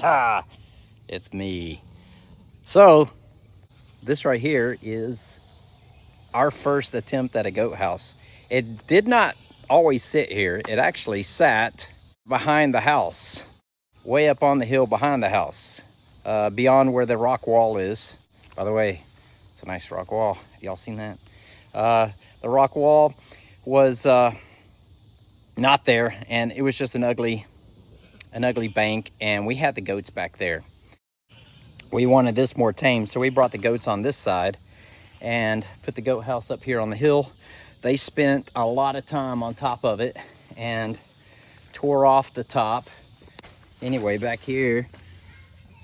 Ah, it's me. So this right here is our first attempt at a goat house. It did not always sit here. It actually sat behind the house, way up on the hill behind the house, beyond where the rock wall is. By the way, it's a nice rock wall. Y'all seen that? The rock wall was not there, and it was just an ugly bank, and we had the goats back there. We wanted this more tame, so we brought the goats on this side and put the goat house up here on the hill. They spent a lot of time on top of it and tore off the top. Anyway, back here,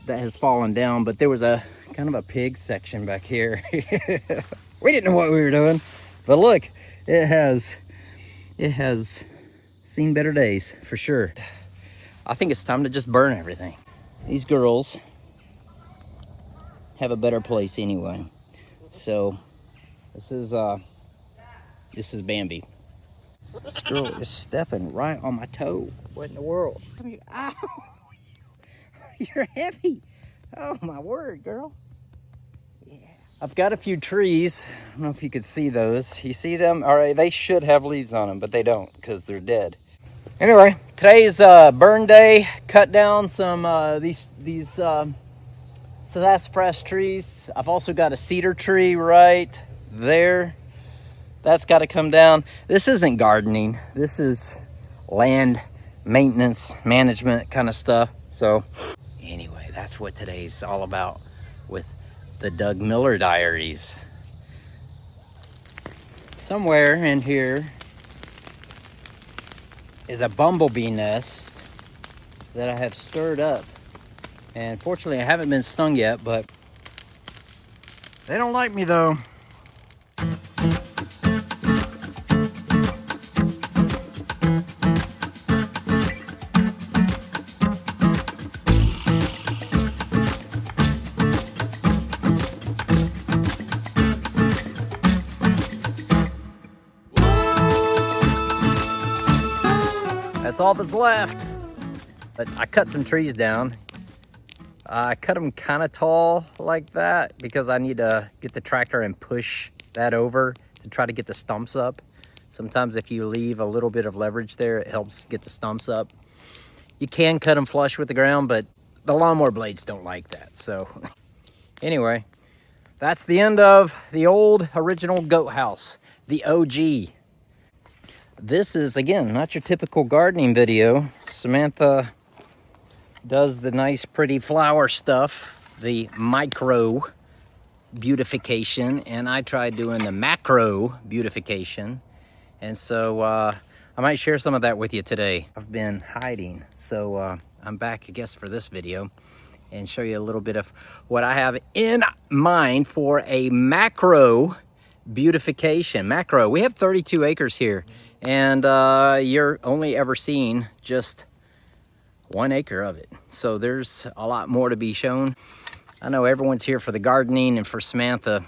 that has fallen down, but there was a kind of a pig section back here. We didn't know what we were doing, but look, it has seen better days for sure. I think it's time to just burn everything. These girls have a better place anyway. So this is Bambi. This girl is stepping right on my toe. What in the world? Ow! You're heavy. Oh my word, girl. Yeah. I've got a few trees. I don't know if you could see those. You see them? All right, they should have leaves on them, but they don't because they're dead. Anyway, today's burn day. Cut down some these sassafras trees. I've also got a cedar tree right there. That's got to come down. This isn't gardening. This is land maintenance, management kind of stuff. So anyway, that's what today's all about with the Doug Miller Diaries. Somewhere in here is a bumblebee nest that I have stirred up. And fortunately, I haven't been stung yet, but they don't like me though. That's all that's left. But I cut some trees down. I cut them kind of tall like that because I need to get the tractor and push that over to try to get the stumps up. Sometimes if you leave a little bit of leverage there, it helps get the stumps up. You can cut them flush with the ground, but the lawnmower blades don't like that. So anyway, that's the end of the old original goat house, the OG. This is, again, not your typical gardening video. Samantha does the nice pretty flower stuff, the micro beautification, and I tried doing the macro beautification. And so I might share some of that with you today. I've been hiding, so I'm back, I guess, for this video and show you a little bit of what I have in mind for a macro beautification. Macro, we have 32 acres here, and you're only ever seeing just 1 acre of it. So there's a lot more to be shown. I know everyone's here for the gardening and for Samantha,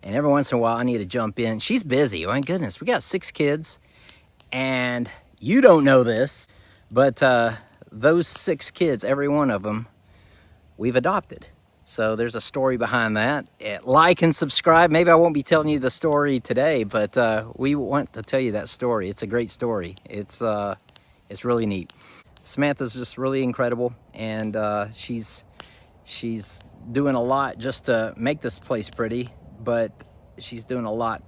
and every once in a while I need to jump in. She's busy, my goodness. We got 6 kids, and you don't know this, but those 6 kids, every one of them, we've adopted. So there's a story behind that. Like and subscribe. Maybe I won't be telling you the story today, but we want to tell you that story. It's a great story. It's really neat. Samantha's just really incredible, and she's doing a lot just to make this place pretty, but she's doing a lot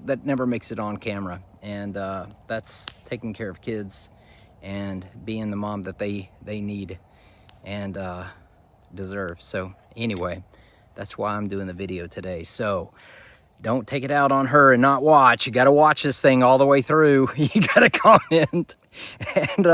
that never makes it on camera, and that's taking care of kids and being the mom that they need and deserve. So anyway, that's why I'm doing the video today. So don't take it out on her and not watch. You got to watch this thing all the way through. You got to comment, and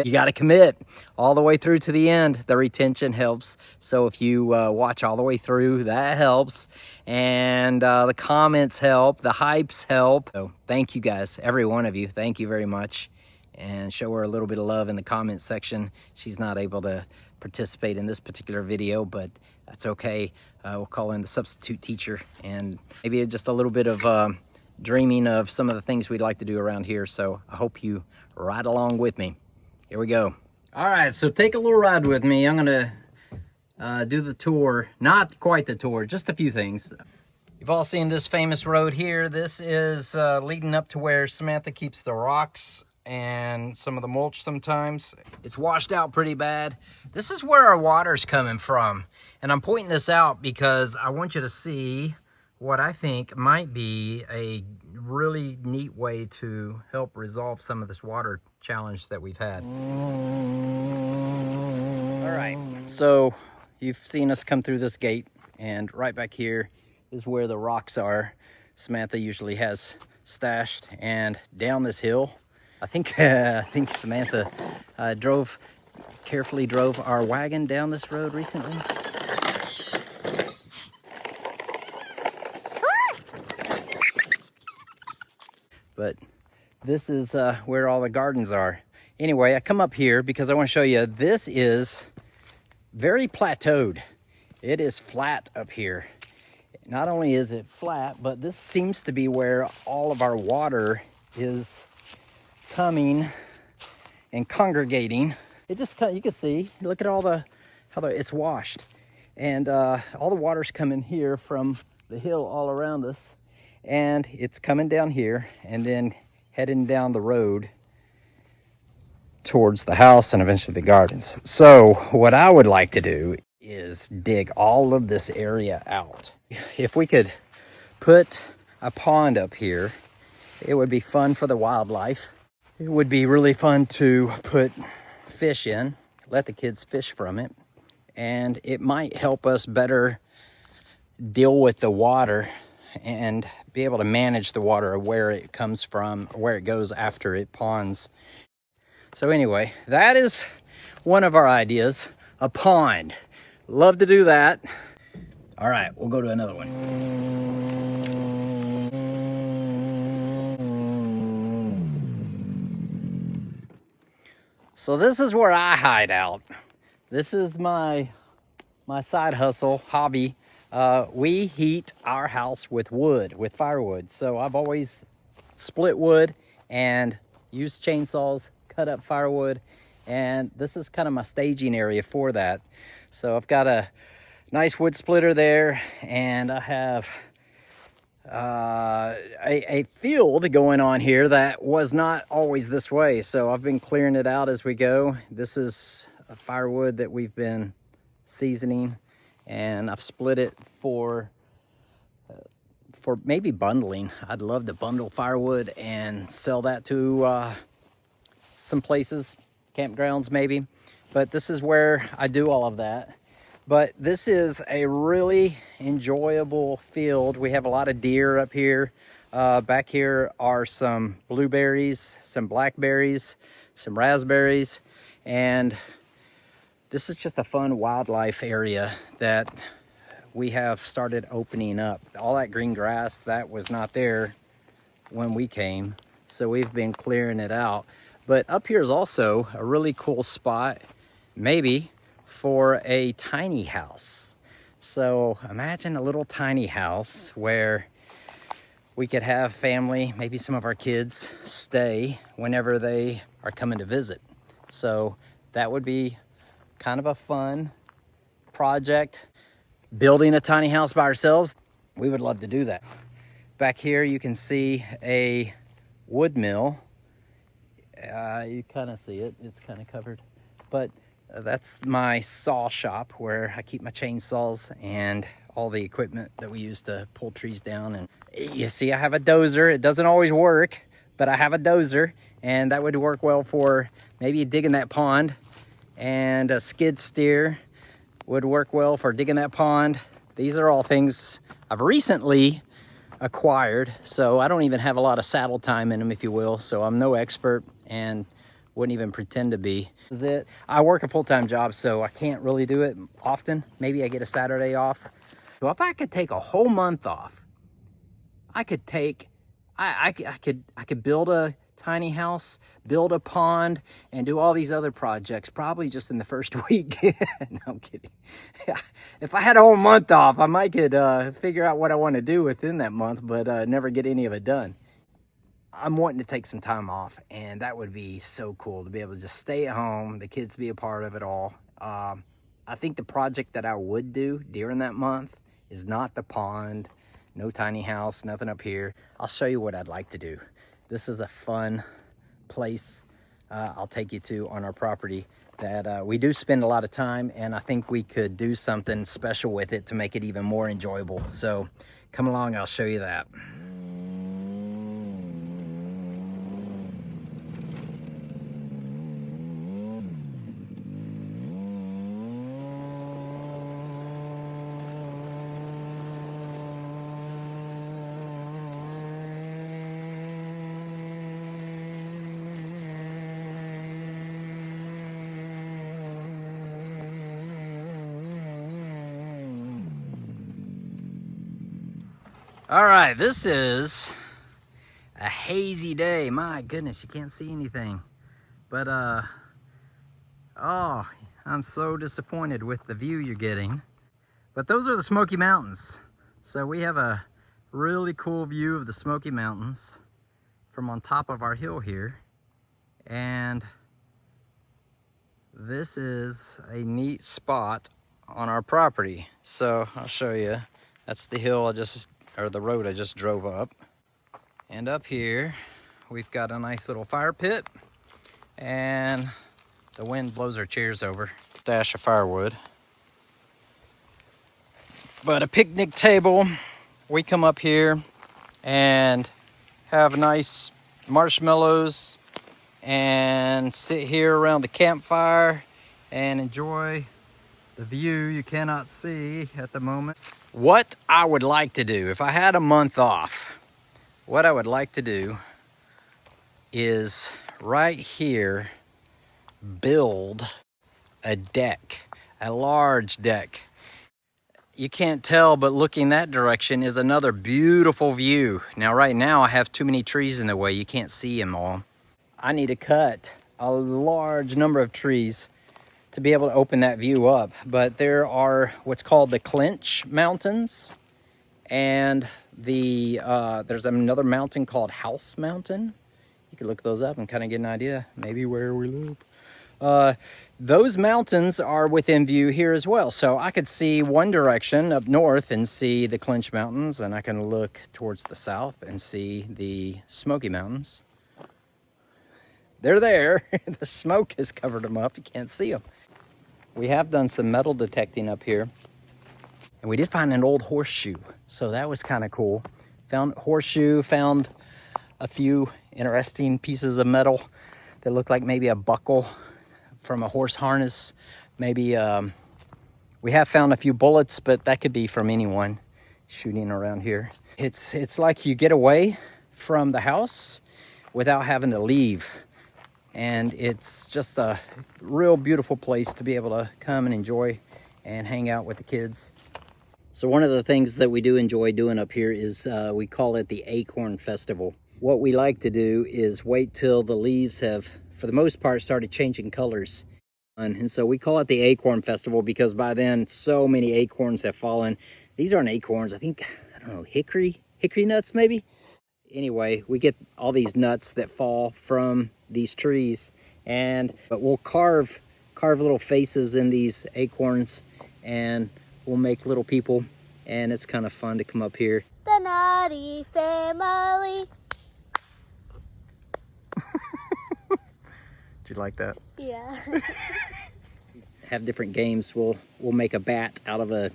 you got to commit all the way through to the end. The retention helps. So if you watch all the way through, that helps. And the comments help. The hypes help. So thank you guys, every one of you. Thank you very much. And show her a little bit of love in the comment section. She's not able to participate in this particular video, but that's okay. We'll call in the substitute teacher, and maybe just a little bit of dreaming of some of the things we'd like to do around here. So I hope you ride along with me. Here we go. All right, so take a little ride with me. I'm gonna do the tour. Not quite the tour, just a few things. You've all seen this famous road here. This is leading up to where Samantha keeps the rocks and some of the mulch sometimes. It's washed out pretty bad. This is where our water's coming from. And I'm pointing this out because I want you to see what I think might be a really neat way to help resolve some of this water challenge that we've had. All right, so you've seen us come through this gate, and right back here is where the rocks are. Samantha usually has stashed, and down this hill, I think Samantha carefully drove our wagon down this road recently. But this is where all the gardens are. Anyway, I come up here because I want to show you this is very plateaued. It is flat up here. Not only is it flat, but this seems to be where all of our water is coming and congregating. It just, you can see, look at how it's washed. And all the water's coming here from the hill all around us. And it's coming down here and then heading down the road towards the house and eventually the gardens. So what I would like to do is dig all of this area out. If we could put a pond up here, it would be fun for the wildlife. It would be really fun to put fish in, let the kids fish from it, and it might help us better deal with the water and be able to manage the water, where it comes from, where it goes after it ponds. So anyway, that is one of our ideas, a pond. Love to do that. All right, we'll go to another one. So this is where I hide out. This is my side hustle, hobby. We heat our house with wood, with firewood. So I've always split wood and used chainsaws, cut up firewood, and this is kind of my staging area for that. So I've got a nice wood splitter there, and I have a field going on here that was not always this way. So I've been clearing it out as we go. This is a firewood that we've been seasoning, and I've split it for maybe bundling. I'd love to bundle firewood and sell that to some places, campgrounds maybe. But this is where I do all of that. But this is a really enjoyable field. We have a lot of deer up here. Back here are some blueberries, some blackberries, some raspberries, and this is just a fun wildlife area that we have started opening up. All that green grass, that was not there when we came, so we've been clearing it out. But up here is also a really cool spot, maybe for a tiny house. So imagine a little tiny house where we could have family, maybe some of our kids, stay whenever they are coming to visit. So that would be kind of a fun project. Building a tiny house by ourselves, we would love to do that. Back here you can see a wood mill. You kind of see it, it's kind of covered, but that's my saw shop where I keep my chainsaws and all the equipment that we use to pull trees down. And you see I have a dozer. It doesn't always work, but I have a dozer, and that would work well for maybe digging that pond. And a skid steer would work well for digging that pond. These are all things I've recently acquired, so I don't even have a lot of saddle time in them, if you will. So I'm no expert and wouldn't even pretend to be. This is it. I work a full-time job, so I can't really do it often. Maybe I get a Saturday off. So if I could take a whole month off, I could build a tiny house, build a pond, and do all these other projects probably just in the first week. No, I'm kidding. If I had a whole month off, I might could figure out what I want to do within that month, but never get any of it done. I'm wanting to take some time off, and that would be so cool to be able to just stay at home, the kids be a part of it all. I think the project that I would do during that month is not the pond, no tiny house, nothing up here. I'll show you what I'd like to do. This is a fun place I'll take you to on our property that we do spend a lot of time, and I think we could do something special with it to make it even more enjoyable. So come along, I'll show you that. All right, this is a hazy day. My goodness, you can't see anything. But, oh, I'm so disappointed with the view you're getting. But those are the Smoky Mountains. So we have a really cool view of the Smoky Mountains from on top of our hill here. And this is a neat spot on our property. So I'll show you. That's the hill or the road I just drove up. And up here, we've got a nice little fire pit, and the wind blows our chairs over. Stash of firewood. But a picnic table, we come up here and have nice marshmallows and sit here around the campfire and enjoy the view you cannot see at the moment. What I would like to do, if I had a month off, what I would like to do is right here build a deck, a large deck. You can't tell, but looking that direction is another beautiful view. Now right now I have too many trees in the way, you can't see them all. I need to cut a large number of trees to be able to open that view up. But there are what's called the Clinch Mountains, and there's another mountain called House Mountain. You can look those up and kind of get an idea, maybe where we live. Those mountains are within view here as well. So I could see one direction up north and see the Clinch Mountains, and I can look towards the south and see the Smoky Mountains. They're there. The smoke has covered them up. You can't see them. We have done some metal detecting up here, and we did find an old horseshoe. So that was kind of cool. Found horseshoe, found a few interesting pieces of metal that looked like maybe a buckle from a horse harness. Maybe we have found a few bullets, but that could be from anyone shooting around here. It's like you get away from the house without having to leave. And it's just a real beautiful place to be able to come and enjoy and hang out with the kids. So one of the things that we do enjoy doing up here is we call it the Acorn Festival. What we like to do is wait till the leaves have, for the most part, started changing colors. And so we call it the Acorn Festival because by then so many acorns have fallen. These aren't acorns, I think, I don't know, hickory nuts maybe? Anyway, we get all these nuts that fall from these trees, but we'll carve little faces in these acorns, and we'll make little people, and it's kind of fun to come up here. The Naughty Family. Did you like that? Yeah. Have different games. We'll make a bat out of a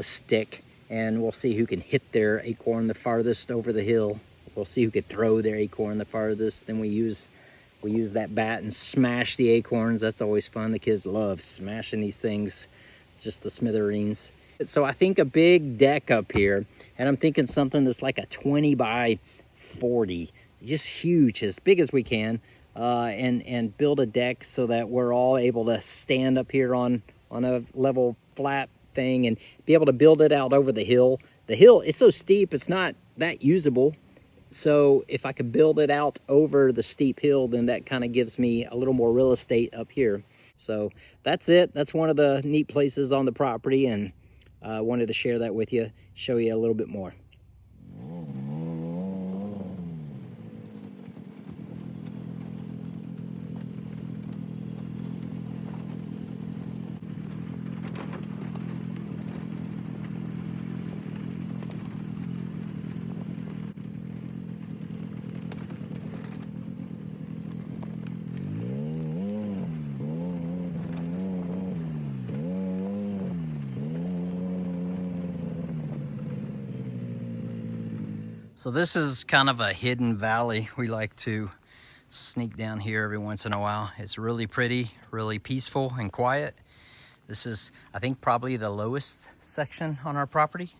stick, and we'll see who can hit their acorn the farthest over the hill. We'll see who could throw their acorn the farthest. Then we use that bat and smash the acorns. That's always fun. The kids love smashing these things, just the smithereens. So I think a big deck up here, and I'm thinking something that's like a 20 by 40, just huge, as big as we can, and build a deck so that we're all able to stand up here on a level flat thing and be able to build it out over the hill. The hill, it's so steep, it's not that usable. So if I could build it out over the steep hill, then that kind of gives me a little more real estate up here. So that's it. That's one of the neat places on the property, and I wanted to share that with you, show you a little bit more. So this is kind of a hidden valley. We like to sneak down here every once in a while. It's really pretty, really peaceful and quiet. This is, I think, probably the lowest section on our property.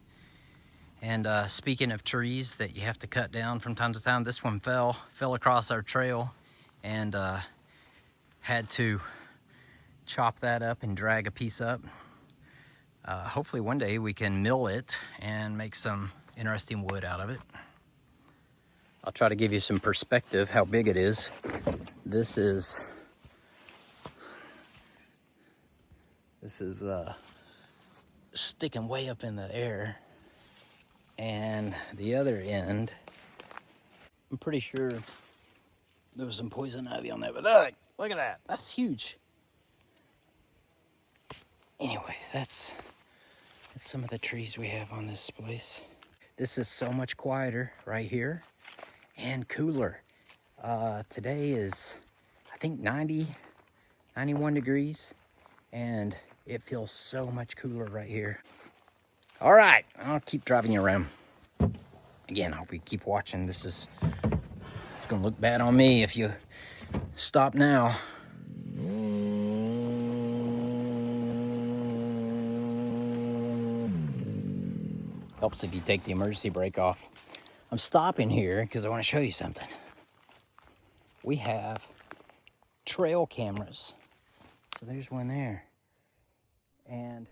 And speaking of trees that you have to cut down from time to time, this one fell across our trail, and had to chop that up and drag a piece up. Hopefully one day we can mill it and make some interesting wood out of it. I'll try to give you some perspective how big it is. This is sticking way up in the air, and the other end, I'm pretty sure there was some poison ivy on that, but look at that, that's huge. Anyway, that's some of the trees we have on this place. This is so much quieter right here and cooler. Today is, I think, 91 degrees, and it feels so much cooler right here. All right, I'll keep driving you around. Again, I hope you keep watching. It's gonna look bad on me if you stop now. Helps if you take the emergency brake off. I'm stopping here because I want to show you something. We have trail cameras. So there's one there. And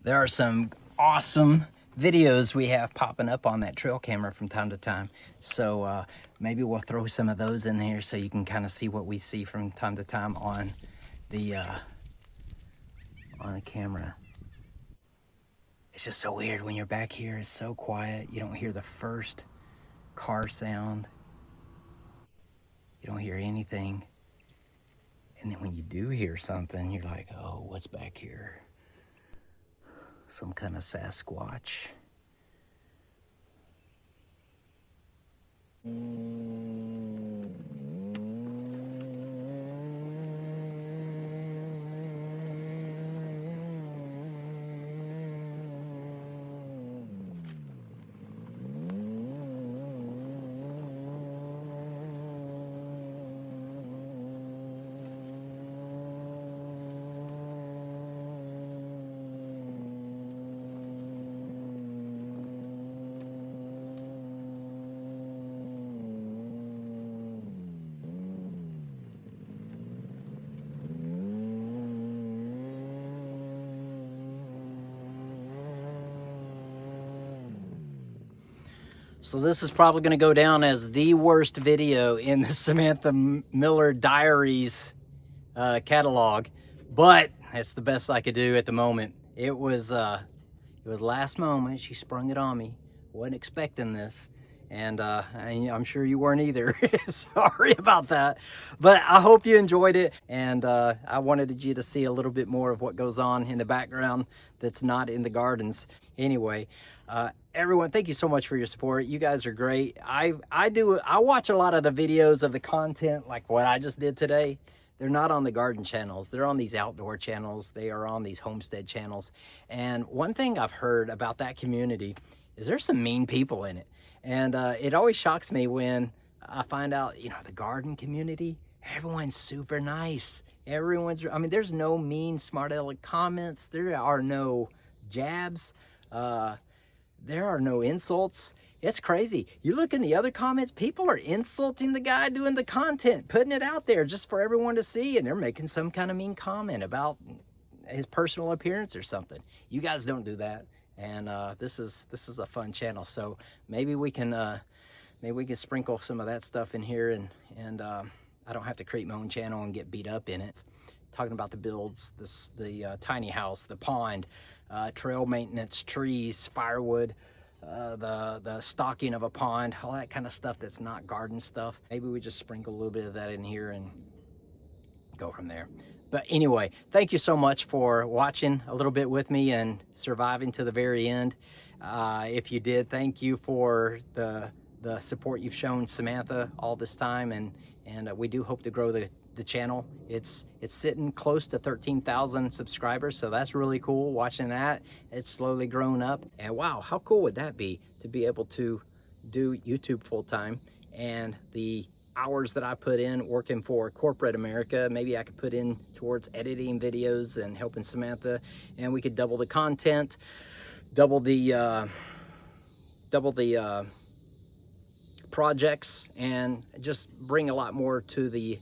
there are some awesome videos we have popping up on that trail camera from time to time. So maybe we'll throw some of those in here so you can kind of see what we see from time to time on the camera. It's just so weird when you're back here. It's so quiet. You don't hear the first car sound. You don't hear anything. And then when you do hear something, you're like, oh, what's back here? Some kind of Sasquatch. So this is probably going to go down as the worst video in the Samantha Miller Diaries catalog, but that's the best I could do at the moment. It was last moment. She sprung it on me. Wasn't expecting this, and I'm sure you weren't either. Sorry about that, but I hope you enjoyed it, and I wanted you to see a little bit more of what goes on in the background that's not in the gardens. Anyway, everyone, thank you so much for your support. You guys are great. I watch a lot of the videos of the content like what I just did today. They're not on the garden channels. They're on these outdoor channels. They are on these homestead channels. And one thing I've heard about that community is there's some mean people in it. And it always shocks me when I find out, the garden community, everyone's super nice. There's no mean, smart aleck comments. There are no jabs. There are no insults. It's crazy. You look in the other comments, people are insulting the guy doing the content, putting it out there just for everyone to see, and they're making some kind of mean comment about his personal appearance or something. You guys don't do that, and this is a fun channel. So maybe we can sprinkle some of that stuff in here, and I don't have to create my own channel and get beat up in it. Talking about the builds, the tiny house, the pond, trail maintenance, trees, firewood, the stocking of a pond, all that kind of stuff that's not garden stuff. Maybe we just sprinkle a little bit of that in here and go from there. But anyway, thank you so much for watching a little bit with me and surviving to the very end. If you did, thank you for the support you've shown Samantha all this time, and we do hope to grow the channel. It's sitting close to 13,000 subscribers, so that's really cool watching that. It's slowly grown up, and wow, how cool would that be to be able to do YouTube full time, and the hours that I put in working for corporate America, maybe I could put in towards editing videos and helping Samantha, and we could double the content, double the projects, and just bring a lot more to the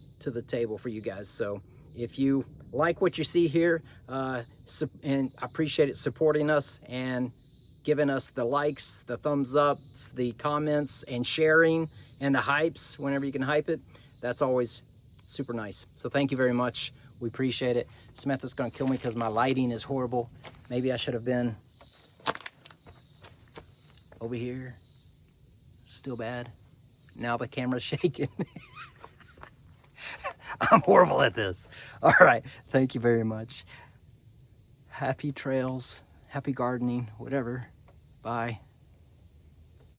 table for you guys. So if you like what you see here, and I appreciate it, supporting us and giving us the likes, the thumbs ups, the comments, and sharing, and the hypes whenever you can hype it. That's always super nice. So thank you very much. We appreciate it. Samantha's gonna kill me because my lighting is horrible. Maybe I should have been over here. Still bad. Now the camera's shaking. I'm horrible at this. All right, thank you very much. Happy trails, happy gardening, whatever. Bye.